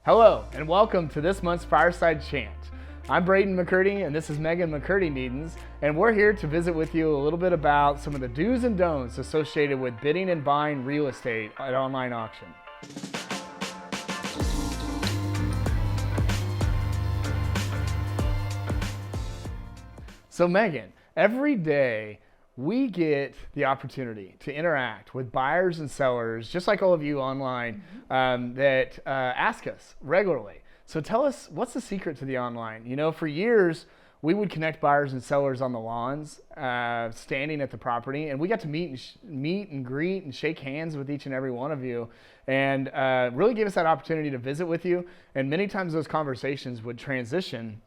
Hello, and welcome to this month's Fireside Chant. I'm Braden McCurdy, and this is Megan McCurdy-Needens, and we're here to visit with you a little bit about some of the do's and don'ts associated with bidding and buying real estate at online auction. So Megan, every day we get the opportunity to interact with buyers and sellers, just like all of you online, that ask us regularly. So tell us, what's the secret to the online? You know, for years, we would connect buyers and sellers on the lawns, standing at the property, and we got to meet and greet and shake hands with each and every one of you, and really gave us that opportunity to visit with you. And many times those conversations would transition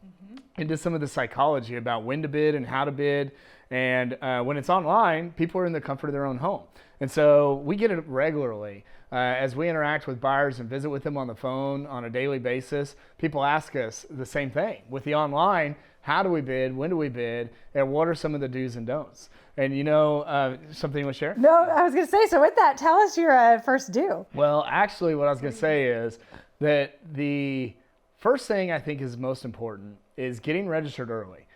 into some of the psychology about when to bid and how to bid. And when it's online, people are in the comfort of their own home. And so we get it regularly. As we interact with buyers and visit with them on the phone on a daily basis, people ask us the same thing. With the online, how do we bid? When do we bid? And what are some of the do's and don'ts? And you know, something you want to share? No, I was going to say, so with that, tell us your first do. Well, actually, what I was going to say is that the first thing I think is most important is getting registered early.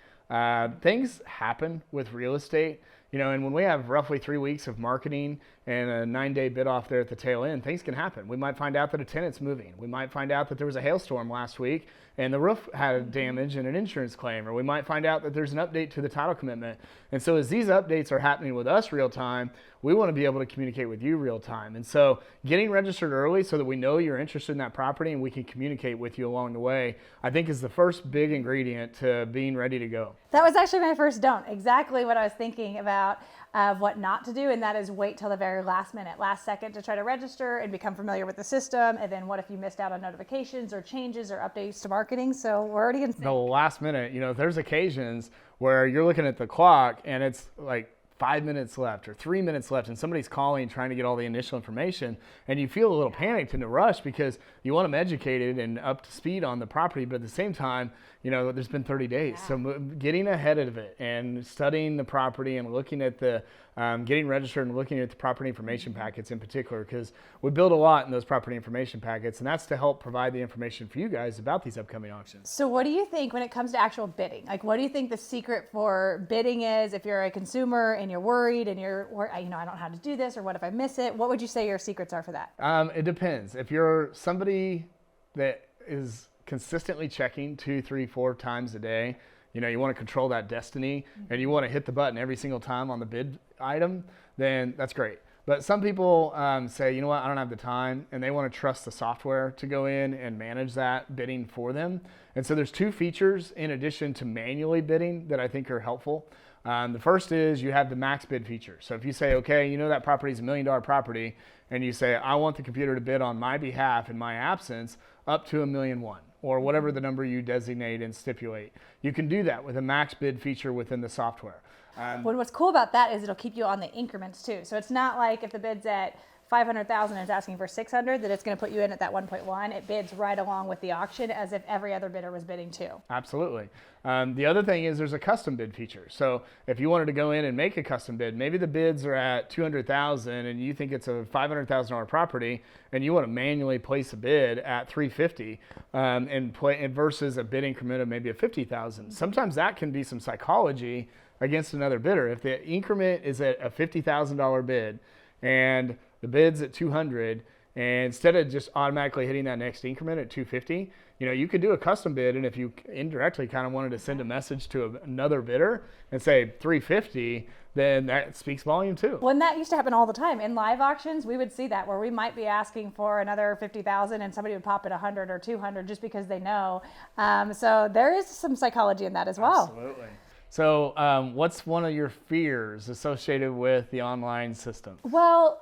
Things happen with real estate, you know, and when we have roughly 3 weeks of marketing and a 9-day bid off there at the tail end, things can happen. We might find out that a tenant's moving. We might find out that there was a hailstorm last week and the roof had damage and an insurance claim, or we might find out that there's an update to the title commitment. And so as these updates are happening with us real time, we want to be able to communicate with you real time. And so getting registered early so that we know you're interested in that property and we can communicate with you along the way, I think is the first big ingredient to being ready to go. That was actually my first don't. Exactly what I was thinking about what not to do, and that is wait till the very last minute, last second to try to register and become familiar with the system. And then what if you missed out on notifications or changes or updates to marketing? So we're already in sync. The last minute, you know, there's occasions where you're looking at the clock and it's like 5 minutes left or 3 minutes left and somebody's calling trying to get all the initial information, and you feel a little panicked and a rush because you want them educated and up to speed on the property, but at the same time, you know, there's been 30 days. So getting ahead of it and studying the property and looking at the getting registered and looking at the property information packets in particular, because we build a lot in those property information packets, and that's to help provide the information for you guys about these upcoming auctions. So what do you think when it comes to actual bidding? Like, what do you think the secret for bidding is if you're a consumer and you're worried and you're, you know, I don't know how to do this, or what if I miss it? What would you say your secrets are for that? It depends. If you're somebody that is consistently checking 2, 3, 4 times a day, you know, you want to control that destiny and you want to hit the button every single time on the bid item, then that's great. But some people say, you know what, I don't have the time, and they want to trust the software to go in and manage that bidding for them. And so there's 2 features in addition to manually bidding that I think are helpful. The first is you have the max bid feature. So if you say, okay, you know that property is $1 million property, and you say, I want the computer to bid on my behalf in my absence up to $1.1 million, or whatever the number you designate and stipulate. You can do that with a max bid feature within the software. What's cool about that is it'll keep you on the increments too. So it's not like if the bid's at 500,000 and it's asking for 600 that it's going to put you in at that 1.1. It bids right along with the auction as if every other bidder was bidding too. Absolutely. The other thing is there's a custom bid feature. So if you wanted to go in and make a custom bid, maybe the bids are at 200,000 and you think it's a $500,000 property and you want to manually place a bid at 350 and versus a bid increment of maybe a 50,000. Sometimes that can be some psychology against another bidder. If the increment is at a $50,000 bid and the bid's at 200, and instead of just automatically hitting that next increment at 250, you know, you could do a custom bid, and if you indirectly kind of wanted to send a message to another bidder and say 350, then that speaks volume too. Well, and that used to happen all the time. In live auctions, we would see that where we might be asking for another 50,000 and somebody would pop at 100 or 200 just because they know. So there is some psychology in that as well. Absolutely. So what's one of your fears associated with the online system? Well,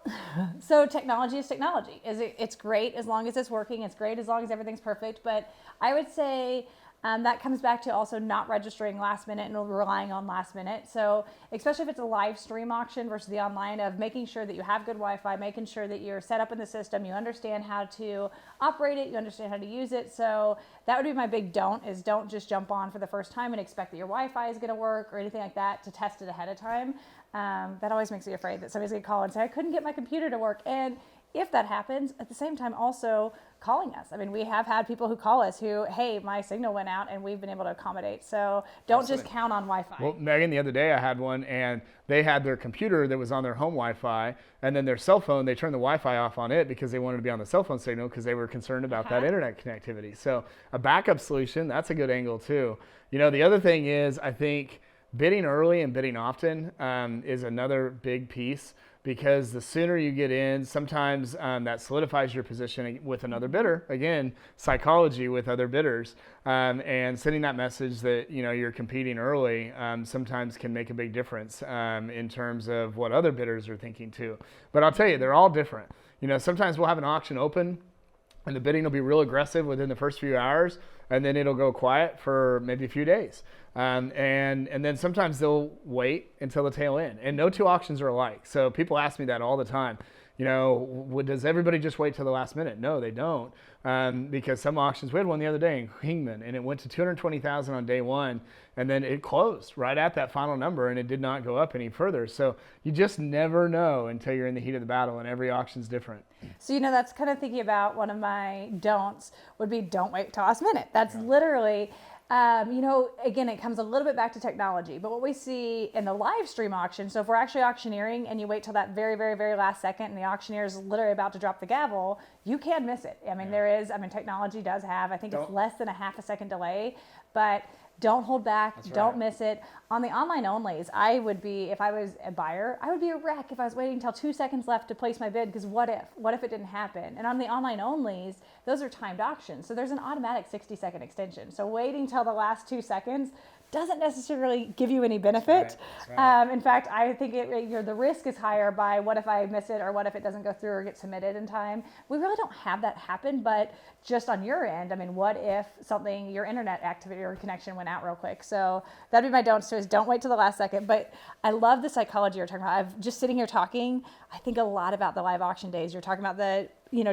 so technology is technology. It's great as long as it's working. It's great as long as everything's perfect. But I would say that comes back to also not registering last minute and relying on last minute. So especially if it's a live stream auction versus the online, of making sure that you have good Wi-Fi, making sure that you're set up in the system, you understand how to operate it, you understand how to use it. So that would be my big don't, is don't just jump on for the first time and expect that your Wi-Fi is going to work or anything like that, to test it ahead of time. That always makes me afraid that somebody's going to call and say, I couldn't get my computer to work. And if that happens, at the same time also calling us. I mean, we have had people who call us who, hey, my signal went out, and we've been able to accommodate. So don't just count on Wi-Fi. Well, Megan, the other day I had one, and they had their computer that was on their home Wi-Fi, and then their cell phone, they turned the Wi-Fi off on it because they wanted to be on the cell phone signal because they were concerned about that internet connectivity. So a backup solution, that's a good angle too. You know, the other thing is, I think bidding early and bidding often is another big piece, because the sooner you get in, sometimes that solidifies your position with another bidder. Again, psychology with other bidders, and sending that message that, you know, you're competing early sometimes can make a big difference in terms of what other bidders are thinking too. But I'll tell you, they're all different. You know, sometimes we'll have an auction open and the bidding will be real aggressive within the first few hours, and then it'll go quiet for maybe a few days. And then sometimes they'll wait until the tail end. And no two auctions are alike. So people ask me that all the time. You know, does everybody just wait till the last minute? No, they don't. Because some auctions, we had one the other day in Kingman, and it went to 220,000 on day one, and then it closed right at that final number, and it did not go up any further. So you just never know until you're in the heat of the battle, and every auction's different. So, you know, that's kind of thinking about one of my don'ts would be don't wait till last minute. That's literally, you know, again, it comes a little bit back to technology, but what we see in the live stream auction, so if we're actually auctioneering and you wait till that very, very, very last second and the auctioneer is literally about to drop the gavel, you can miss it. I mean, technology does have, I think it's less than a half a second delay, but don't hold back. That's don't miss it. On the online onlys, I would be, if I was a buyer, I would be a wreck if I was waiting until 2 seconds left to place my bid, because what if it didn't happen? And on the online onlys, those are timed auctions. So there's an automatic 60-second extension. So waiting till the last 2 seconds doesn't necessarily give you any benefit. That's right. In fact, I think the risk is higher by what if I miss it, or what if it doesn't go through or get submitted in time. We really don't have that happen, but just on your end, I mean, what if your internet activity or connection went out real quick? So that'd be my don't. So is don't wait till the last second. But I love the psychology you're talking about. I've just sitting here talking, I think a lot about the live auction days. You're talking about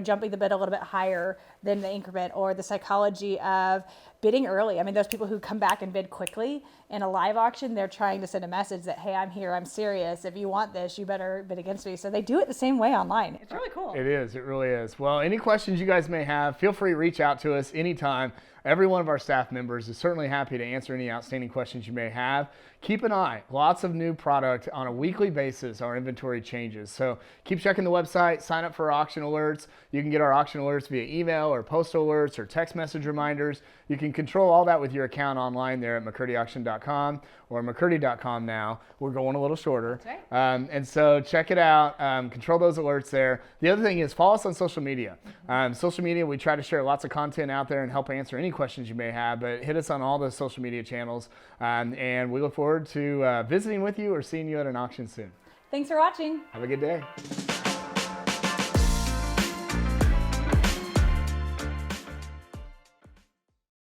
jumping the bid a little bit higher than the increment, or the psychology of bidding early. I mean, those people who come back and bid quickly in a live auction, they're trying to send a message that, hey, I'm here, I'm serious. If you want this, you better bid against me. So they do it the same way online. It's really cool. It is, it really is. Well, any questions you guys may have, feel free to reach out to us anytime. Every one of our staff members is certainly happy to answer any outstanding questions you may have. Keep an eye, lots of new product on a weekly basis. Our inventory changes. So keep checking the website, sign up for our auction alerts. You can get our auction alerts via email or postal alerts or text message reminders. You can control all that with your account online there at McCurdyAuction.com or McCurdy.com now. We're going a little shorter. That's right. And so check it out. Control those alerts there. The other thing is follow us on social media. Social media, we try to share lots of content out there and help answer any questions you may have, but hit us on all the social media channels. And we look forward to visiting with you or seeing you at an auction soon. Thanks for watching. Have a good day.